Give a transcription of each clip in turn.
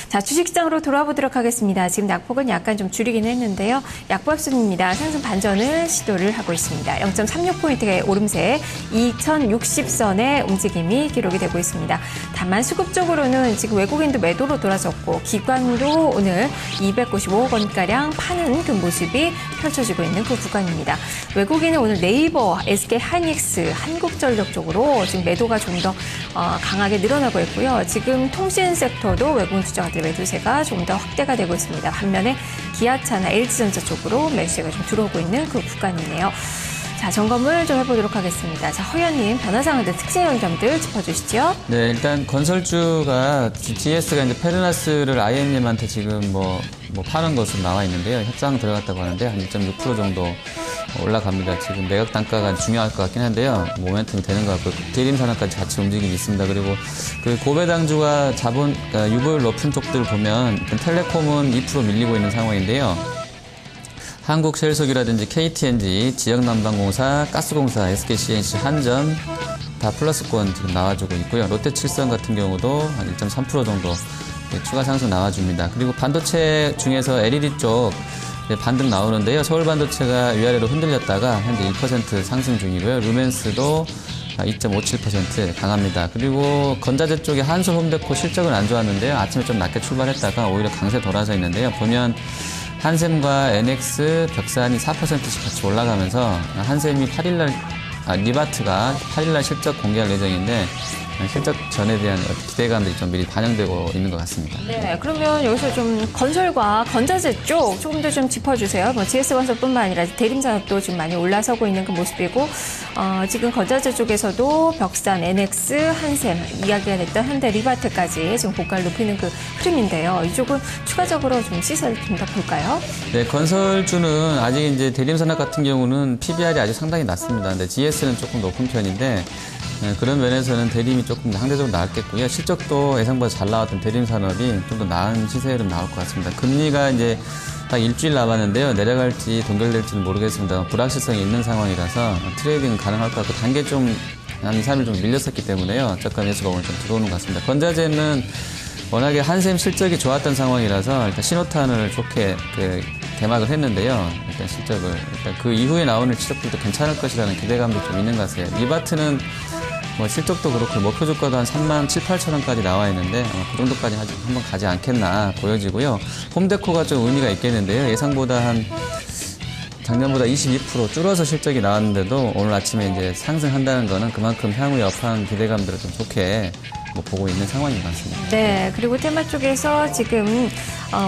자, 주식시장으로 돌아보도록 하겠습니다. 지금 낙폭은 약간 좀 줄이긴 했는데요. 약보합순입니다. 상승 반전을 시도를 하고 있습니다. 0.36포인트의 오름세 2060선의 움직임이 기록이 되고 있습니다. 다만 수급적으로는 지금 외국인도 매도로 돌아섰고 기관도 오늘 295억 원가량 파는 그 모습이 펼쳐지고 있는 그 구간입니다. 외국인은 오늘 네이버, SK 하이닉스, 한국전력 쪽으로 지금 매도가 좀 더 강하게 늘어나고 있고요. 지금 통신 섹터도 외국인 투자가들 매도세가 조금 더 확대가 되고 있습니다. 반면에 기아차나 LG전자 쪽으로 매수세가 좀 들어오고 있는 그 구간이네요. 자, 점검을 좀 해보도록 하겠습니다. 자, 허연님, 변화상황들 특징적인 점들 짚어주시죠. 네, 일단 건설주가 GS가 이제 페르나스를 IM님한테 지금 뭐 파는 것으로 나와 있는데요. 협상 들어갔다고 하는데 한 2.6% 정도 올라갑니다. 지금 매각 단가가 중요할 것 같긴 한데요. 모멘텀이 되는 것 같고 대림 산업까지 같이 움직임이 있습니다. 그리고 그 고배당주가 그러니까 유보율 높은 쪽들 보면 일단 텔레콤은 2% 밀리고 있는 상황인데요. 한국셰일석유라든지 KTNG, 지역난방공사, 가스공사, SKCNC, 한전 다 플러스권 지금 나와주고 있고요. 롯데칠성 같은 경우도 한 1.3% 정도 추가 상승 나와줍니다. 그리고 반도체 중에서 LED 쪽 반등 나오는데요. 서울반도체가 위아래로 흔들렸다가 현재 1% 상승 중이고요. 루멘스도 2.57% 강합니다. 그리고 건자재 쪽에 한솔, 홈데코 실적은 안 좋았는데요. 아침에 좀 낮게 출발했다가 오히려 강세 돌아서 있는데요. 보면 한샘과 NX, 벽산이 4%씩 같이 올라가면서 한샘이 리바트가 8일날 실적 공개할 예정인데 실적 전에 대한 기대감들이 좀 미리 반영되고 있는 것 같습니다. 네, 그러면 여기서 좀 건설과 건자재 쪽 조금 더 좀 짚어주세요. GS건설뿐만 아니라 대림산업도 지금 많이 올라서고 있는 그 모습이고 지금 건자재 쪽에서도 벽산, NX, 한샘, 이야기가 됐던 현대 리바트까지 지금 고가를 높이는 그 흐름인데요. 이쪽은 추가적으로 좀 시세를 좀 더 볼까요? 네, 건설주는 아직 이제 대림산업 같은 경우는 PBR이 아주 상당히 낮습니다. 근데 GS는 조금 높은 편인데 그런 면에서는 대림이 조금 상대적으로 나았겠고요. 실적도 예상보다 잘 나왔던 대림산업이 좀 더 나은 시세로 나올 것 같습니다. 금리가 이제 딱 일주일 남았는데요. 내려갈지 동결될지는 모르겠습니다. 불확실성이 있는 상황이라서 트레이딩 가능할 것 같고 단계 좀 한 2, 3일 좀 밀렸었기 때문에요. 저가 매수가 오늘 좀 들어오는 것 같습니다. 건자재는 워낙에 한샘 실적이 좋았던 상황이라서 일단 신호탄을 좋게 개막을 했는데요. 일단 그 이후에 나오는 실적들도 괜찮을 것이라는 기대감도 좀 있는 것 같아요. 리바트는 실적도 그렇고 목표 주가도 한 3만 7, 8천 원까지 나와 있는데 그 정도까지 한번 가지 않겠나 보여지고요. 홈데코가 좀 의미가 있겠는데요. 예상보다 작년보다 22% 줄어서 실적이 나왔는데도 오늘 아침에 이제 상승한다는 거는 그만큼 향후 여파한 기대감들을 좀 좋게 보고 있는 상황인 것 같습니다. 네, 그리고 테마 쪽에서 지금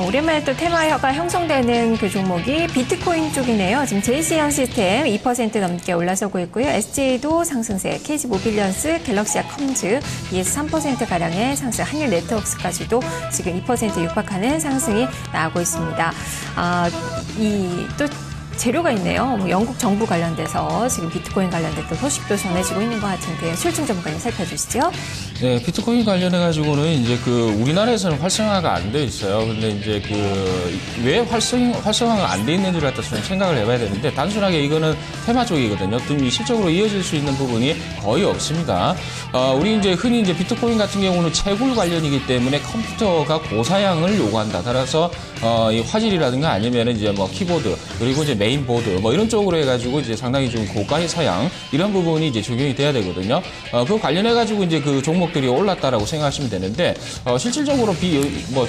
오랜만에 또 테마가 형성되는 그 종목이 비트코인 쪽이네요. 지금 JC형 시스템 2% 넘게 올라서고 있고요. SJ도 상승세, KG모빌리언스, 갤럭시아 컴즈 ES 3%가량의 상승, 한일 네트워크스까지도 지금 2% 육박하는 상승이 나오고 있습니다. 또 재료가 있네요. 영국 정부 관련돼서 지금 비트코인 관련된 또 소식도 전해지고 있는 것 같은데요. 실중 전문가님 살펴주시죠. 네, 비트코인 관련해가지고는 이제 우리나라에서는 활성화가 안 돼 있어요. 근데 이제 왜 활성화가 안 돼 있는지를 갖다 좀 생각을 해봐야 되는데 단순하게 이거는 테마 쪽이거든요. 실적으로 이어질 수 있는 부분이 거의 없습니다. 우리 이제 흔히 이제 비트코인 같은 경우는 채굴 관련이기 때문에 컴퓨터가 고사양을 요구한다. 따라서 이 화질이라든가 아니면 이제 키보드 그리고 이제 메인보드 이런 쪽으로 해가지고 이제 상당히 좀 고가의 사양 이런 부분이 이제 적용이 돼야 되거든요. 그 관련해가지고 이제 그 종목들이 올랐다라고 생각하시면 되는데 실질적으로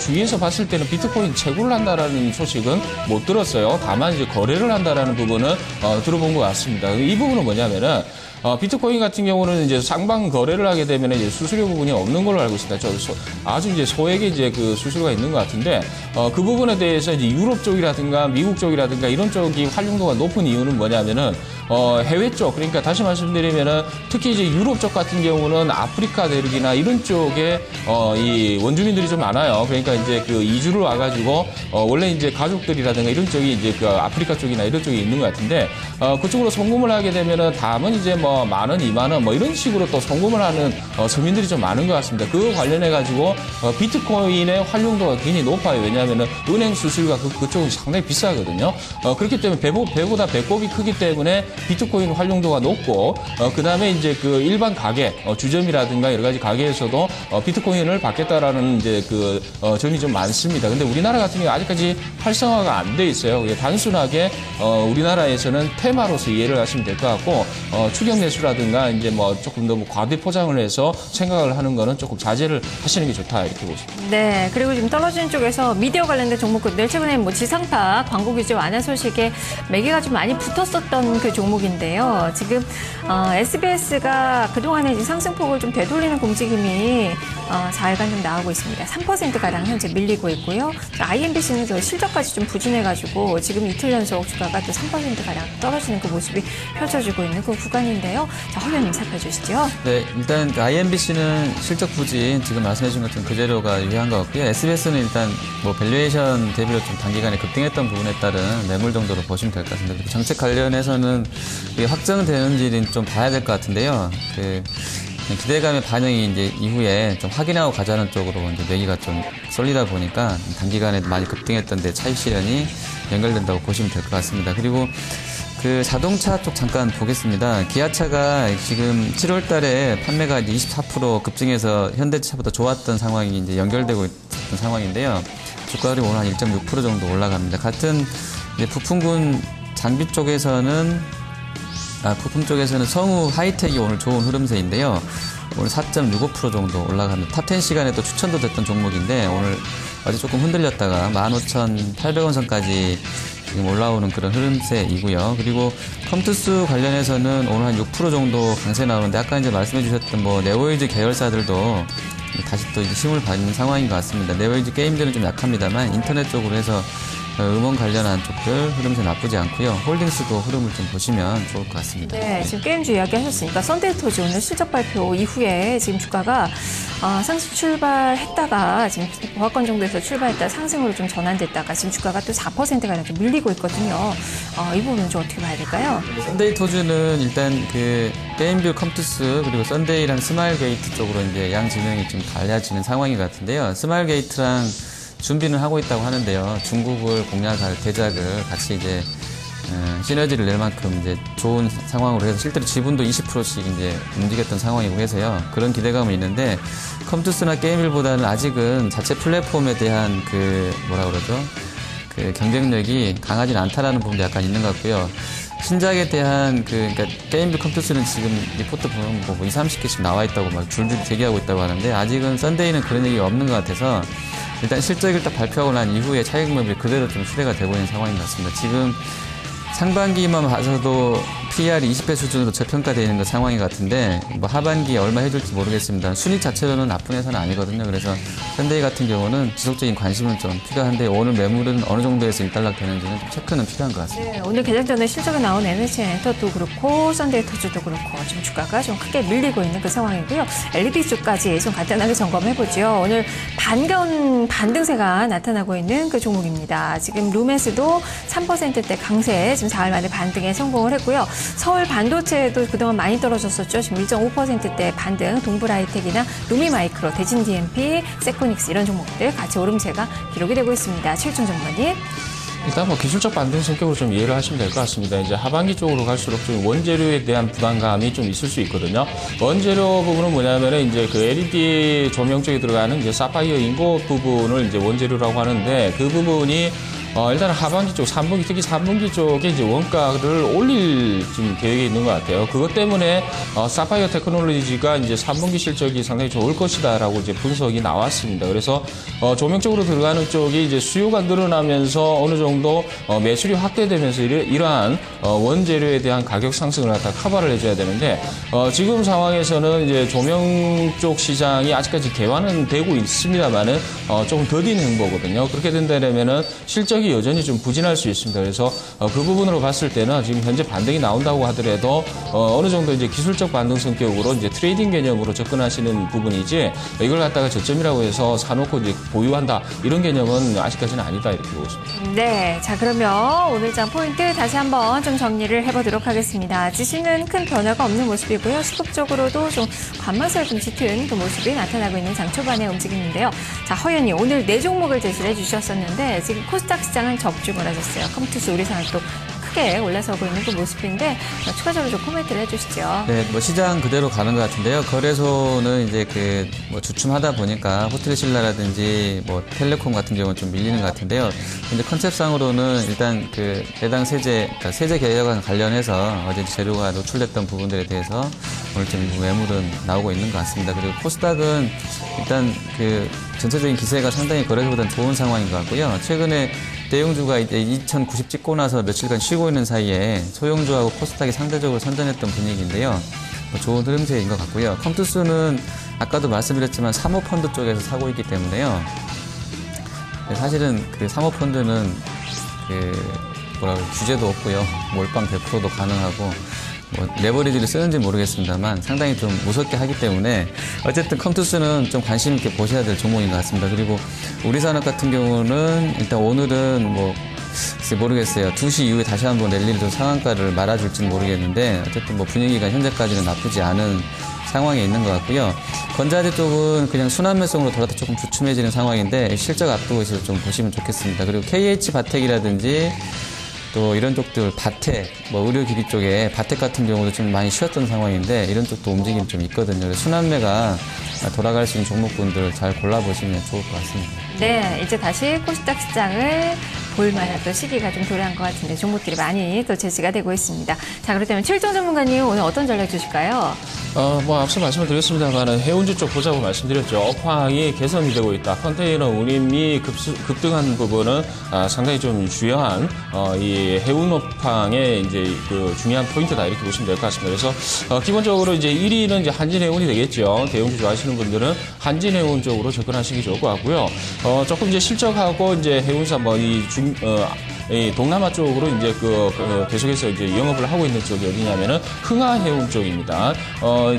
주위에서 봤을 때는 비트코인 채굴을 한다라는 소식은 못 들었어요. 다만 이제 거래를 한다라는 부분은 들어본 것 같습니다. 이 부분은 뭐냐면은 비트코인 같은 경우는 이제 쌍방 거래를 하게 되면 이제 수수료 부분이 없는 걸로 알고 있습니다. 아주 이제 소액의 이제 그 수수료가 있는 것 같은데, 그 부분에 대해서 이제 유럽 쪽이라든가 미국 쪽이라든가 이런 쪽이 활용도가 높은 이유는 뭐냐면은, 해외 쪽, 그러니까 다시 말씀드리면은 특히 이제 유럽 쪽 같은 경우는 아프리카 대륙이나 이런 쪽에, 이 원주민들이 좀 많아요. 그러니까 이제 그 이주를 와가지고, 원래 이제 가족들이라든가 이런 쪽이 이제 그 아프리카 쪽이나 이런 쪽에 있는 것 같은데, 그쪽으로 송금을 하게 되면은 다음은 이제 만 원, 2만 원, 이런 식으로 또 송금을 하는 서민들이 좀 많은 것 같습니다. 그 관련해가지고 비트코인의 활용도가 굉장히 높아요. 왜냐하면 왜냐하면은 은행 수수료가 그쪽은 상당히 비싸거든요. 그렇기 때문에 배보다 배꼽이 크기 때문에 비트코인 활용도가 높고, 그 다음에 이제 그 일반 가게, 주점이라든가 여러 가지 가게에서도 비트코인을 받겠다라는 이제 점이 좀 많습니다. 근데 우리나라 같은 경우 아직까지 활성화가 안 돼 있어요. 단순하게 우리나라에서는 테마로서 이해를 하시면 될 것 같고, 추경 매수라든가 이제 뭐 조금 너무 과대 포장을 해서 생각을 하는 거는 조금 자제를 하시는 게 좋다 이렇게 보십니다. 네, 그리고 지금 떨어지는 쪽에서 미디어 관련된 종목들 최근에 뭐 지상파 광고 규제 완화 소식에 매기가 좀 많이 붙었었던 그 종목인데요. 지금 SBS가 그동안에 이제 상승폭을 좀 되돌리는 움직임이 4일간 좀 나오고 있습니다. 3%가량 현재 밀리고 있고요. IMBC는 또 실적까지 좀 부진해가지고 지금 이틀 연속 주가가 또 3%가량 떨어지는 그 모습이 펼쳐지고 있는 그 구간인데요. 자, 허 의원님 살펴주시죠. 네, 일단 IMBC는 실적 부진 지금 말씀해주신 것처럼 그 재료가 유효한 것 같고요. SBS는 일단 뭐 밸류에이션 대비로 좀 단기간에 급등했던 부분에 따른 매물 정도로 보시면 될 것 같습니다. 그리고 정책 관련해서는 이게 확정되는지는 좀 봐야 될 것 같은데요. 기대감의 반영이 이제 이후에 좀 확인하고 가자는 쪽으로 이제 매기가 좀 쏠리다 보니까 단기간에 많이 급등했던 데 차익 실현이 연결된다고 보시면 될 것 같습니다. 그리고 그 자동차 쪽 잠깐 보겠습니다. 기아차가 지금 7월 달에 판매가 24% 급증해서 현대차보다 좋았던 상황이 이제 연결되고 있던 상황인데요. 주가율이 오늘 한 1.6% 정도 올라갑니다. 같은 이제 부품군 장비 쪽에서는 부품 쪽에서는 성우 하이텍이 오늘 좋은 흐름세인데요. 오늘 4.65% 정도 올라갑니다. 탑10 시간에 또 추천도 됐던 종목인데 오늘 어제 조금 흔들렸다가 15,800원 선까지 지금 올라오는 그런 흐름세이고요. 그리고 컴투스 관련해서는 오늘 한 6% 정도 강세 나오는데 아까 이제 말씀해 주셨던 뭐 네오에이즈 계열사들도 다시 또 이제 힘을 받는 상황인 것 같습니다. 네오에이즈 게임들은 좀 약합니다만 인터넷 쪽으로 해서 음원 관련한 쪽들 흐름세 나쁘지 않고요. 홀딩스도 흐름을 좀 보시면 좋을 것 같습니다. 네, 지금 게임주 이야기하셨으니까 썬데이토즈 오늘 실적 발표 이후에 지금 주가가 상승 출발했다가 지금 보합권 정도에서 출발했다 상승으로 좀 전환됐다가 지금 주가가 또 4%가량 좀 밀리고 있거든요. 이 부분은 좀 어떻게 봐야 될까요? 썬데이토즈는 일단 그 게임뷰 컴투스 그리고 썬데이랑 스마일게이트 쪽으로 이제 양 진영이 좀 갈려지는 상황인 것 같은데요. 스마일게이트랑 준비는 하고 있다고 하는데요. 중국을 공략할 대작을 같이 이제 시너지를 낼 만큼 이제 좋은 상황으로 해서 실제로 지분도 20%씩 이제 움직였던 상황이고 해서요. 그런 기대감은 있는데 컴투스나 게임빌보다는 아직은 자체 플랫폼에 대한 그 경쟁력이 강하진 않다라는 부분도 약간 있는 것 같고요. 신작에 대한 그러니까 게임빌 컴투스는 지금 리포트 보면 뭐 20, 30개씩 나와 있다고 막 줄줄이 대기하고 있다고 하는데 아직은 썬데이는 그런 얘기가 없는 것 같아서 일단 실적을 딱 발표하고 난 이후에 차익 매물이 그대로 좀 수혜가 되고 있는 상황인 것 같습니다. 지금 상반기만 봐서도 PER이 20배 수준으로 저평가되어 있는 그 상황인 것 같은데 뭐 하반기에 얼마 해줄지 모르겠습니다. 순위 자체로는 나쁜 회사는 아니거든요. 그래서 현대이 같은 경우는 지속적인 관심은 좀 필요한데 오늘 매물은 어느 정도에서 일단락 되는지는 좀 체크는 필요한 것 같습니다. 네, 오늘 개장 전에 실적이 나온 NH엔터도 그렇고 썬데이토즈도 그렇고 지금 주가가 좀 크게 밀리고 있는 그 상황이고요. LED 쪽까지 좀 간단하게 점검해보죠. 오늘 반등세가 나타나고 있는 그 종목입니다. 지금 루멘스도 3%대 강세 지금 4일 만에 반등에 성공을 했고요. 서울 반도체도 그동안 많이 떨어졌었죠. 지금 1.5%대 반등, 동부라이텍이나 루미마이크로, 대진 DMP, 세코닉스 이런 종목들 같이 오름세가 기록이 되고 있습니다. 최일준 전문가님. 일단 뭐 기술적 반등 성격으로 좀 이해를 하시면 될 것 같습니다. 이제 하반기 쪽으로 갈수록 좀 원재료에 대한 부담감이 좀 있을 수 있거든요. 원재료 부분은 뭐냐면은 이제 그 LED 조명 쪽에 들어가는 이제 사파이어 인고 부분을 이제 원재료라고 하는데 그 부분이 일단 하반기 쪽, 3분기, 특히 3분기 쪽에 이제 원가를 올릴 지금 계획이 있는 것 같아요. 그것 때문에 사파이어 테크놀로지가 이제 3분기 실적이 상당히 좋을 것이다라고 이제 분석이 나왔습니다. 그래서 조명 쪽으로 들어가는 쪽이 이제 수요가 늘어나면서 어느 정도 매출이 확대되면서 이러한 원재료에 대한 가격 상승을 갖다 커버를 해줘야 되는데 지금 상황에서는 이제 조명 쪽 시장이 아직까지 개화는 되고 있습니다만은 조금 더딘 행보거든요. 그렇게 된다면은 실적이 시작이 여전히 좀 부진할 수 있습니다. 그래서 그 부분으로 봤을 때는 지금 현재 반등이 나온다고 하더라도 어느 정도 이제 기술적 반등 성격으로 이제 트레이딩 개념으로 접근하시는 부분이지 이걸 갖다가 저점이라고 해서 사놓고 이제 보유한다 이런 개념은 아직까지는 아니다 이렇게 보고 있습니다. 네, 자 그러면 오늘 장 포인트 다시 한번 좀 정리를 해보도록 하겠습니다. 지수는 큰 변화가 없는 모습이고요. 시급적으로도 좀 관망세를 좀 짙은 그 모습이 나타나고 있는 장 초반의 움직임인데요. 자, 허연이 오늘 4종목을 제시를 해주셨었는데 지금 코스닥 시장은 접중을 하셨어요. 컴투스 우리상을 또 크게 올라서고 있는 그 모습인데 추가적으로 좀 코멘트를 해주시죠. 네, 뭐 시장 그대로 가는 것 같은데요. 거래소는 이제 뭐 주춤하다 보니까 호텔신라라든지 뭐 텔레콤 같은 경우는 좀 밀리는 것 같은데요. 근데 컨셉상으로는 일단 그 해당 그러니까 세제 개혁안 관련해서 어제 재료가 노출됐던 부분들에 대해서 오늘 좀 매물은 나오고 있는 것 같습니다. 그리고 코스닥은 일단 그 전체적인 기세가 상당히 거래소보다는 좋은 상황인 것 같고요. 최근에 대형주가 이제 2090 찍고 나서 며칠간 쉬고 있는 사이에 소형주하고 코스닥이 상대적으로 선전했던 분위기인데요. 뭐 좋은 흐름세인 것 같고요. 컴투스는 아까도 말씀드렸지만 사모펀드 쪽에서 사고 있기 때문에요. 사실은 그 사모펀드는 규제도 없고요. 몰빵 100%도 가능하고 뭐 레버리지를 쓰는지 모르겠습니다만 상당히 좀 무섭게 하기 때문에 어쨌든 컴투스는 좀 관심 있게 보셔야 될 종목인 것 같습니다. 그리고 우리산업 같은 경우는 일단 오늘은 뭐 모르겠어요. 2시 이후에 다시 한번 랠리를 좀 상한가를 말아줄지는 모르겠는데 어쨌든 뭐 분위기가 현재까지는 나쁘지 않은 상황에 있는 것 같고요. 건자재 쪽은 그냥 순환매성으로 돌아다 조금 주춤해지는 상황인데 실적 앞두고 있어서 좀 보시면 좋겠습니다. 그리고 KH바텍이라든지 또 이런 쪽들 바텍, 뭐 의료기기 쪽에 바텍 같은 경우도 좀 많이 쉬었던 상황인데 이런 쪽도 움직임이 좀 있거든요. 그래서 순환매가 돌아갈 수 있는 종목군들 잘 골라보시면 좋을 것 같습니다. 네, 이제 다시 코스닥 시장을 볼만한 또 시기가 좀 도래한 것 같은데 종목들이 많이 또 제시가 되고 있습니다. 자, 그렇다면 최일정 전문가님 오늘 어떤 전략 주실까요? 뭐 앞서 말씀을 드렸습니다만 해운주 쪽 보자고 말씀드렸죠. 업황이 개선이 되고 있다. 컨테이너 운임이 급등한 부분은 상당히 좀 중요한 이 해운 업황의 이제 그 중요한 포인트다 이렇게 보시면 될 것 같습니다. 그래서 기본적으로 이제 1위는 이제 한진해운이 되겠죠. 대형주 좋아하시는 분들은 한진해운 쪽으로 접근하시기 좋을 것 같고요. 조금 이제 실적하고 이제 해운사 이 동남아 쪽으로 이제 계속해서 이제 영업을 하고 있는 쪽이 어디냐면은 흥하해운 쪽입니다.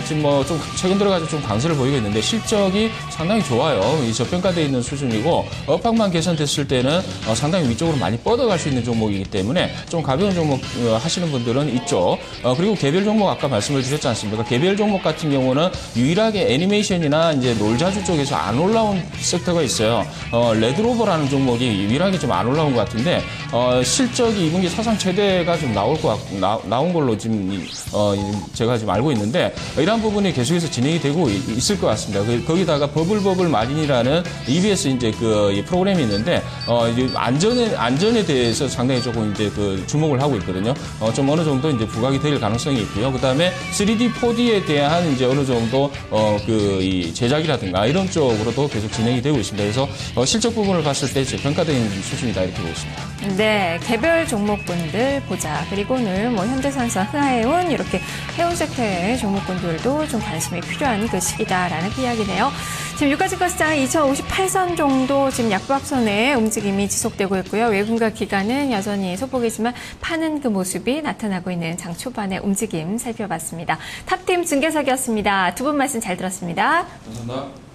지금 뭐 좀 최근 들어가지고 좀 강세를 보이고 있는데 실적이 상당히 좋아요. 이 저평가되어 있는 수준이고 업황만 개선됐을 때는 상당히 위쪽으로 많이 뻗어갈 수 있는 종목이기 때문에 좀 가벼운 종목 하시는 분들은 이쪽. 그리고 개별 종목 아까 말씀을 드렸지 않습니까? 개별 종목 같은 경우는 유일하게 애니메이션이나 이제 놀자주 쪽에서 안 올라온 섹터가 있어요. 레드로버라는 종목이 유일하게 좀 안 올라온 것 같은데 실적이 2분기 사상 최대가 좀 나온 걸로 지금 제가 지금 알고 있는데 이러한 부분이 계속해서 진행이 되고 있을 것 같습니다. 거기다가 버블 마진이라는 EBS 이제 이 프로그램이 있는데 안전에 대해서 상당히 조금 이제 주목을 하고 있거든요. 좀 어느 정도 이제 부각이 될 가능성이 있고요. 그다음에 3D, 4D에 대한 이제 어느 정도 이 제작이라든가 이런 쪽으로도 계속 진행이 되고 있습니다. 그래서 실적 부분을 봤을 때 저평가된 수준이다 이렇게 보고 있습니다. 네, 개별 종목군들 보자. 그리고 오늘 뭐 현대산성, 흥하해운 이렇게 해운 섹터의 종목군들도 좀 관심이 필요한 그 시기다라는 그 이야기네요. 지금 유가증권 시장은 2058선 정도 지금 약보합선의 움직임이 지속되고 있고요. 외국인과 기관은 여전히 소폭이지만 파는 그 모습이 나타나고 있는 장 초반의 움직임 살펴봤습니다. 탑팀 증계석이었습니다. 두 분 말씀 잘 들었습니다. 감사합니다.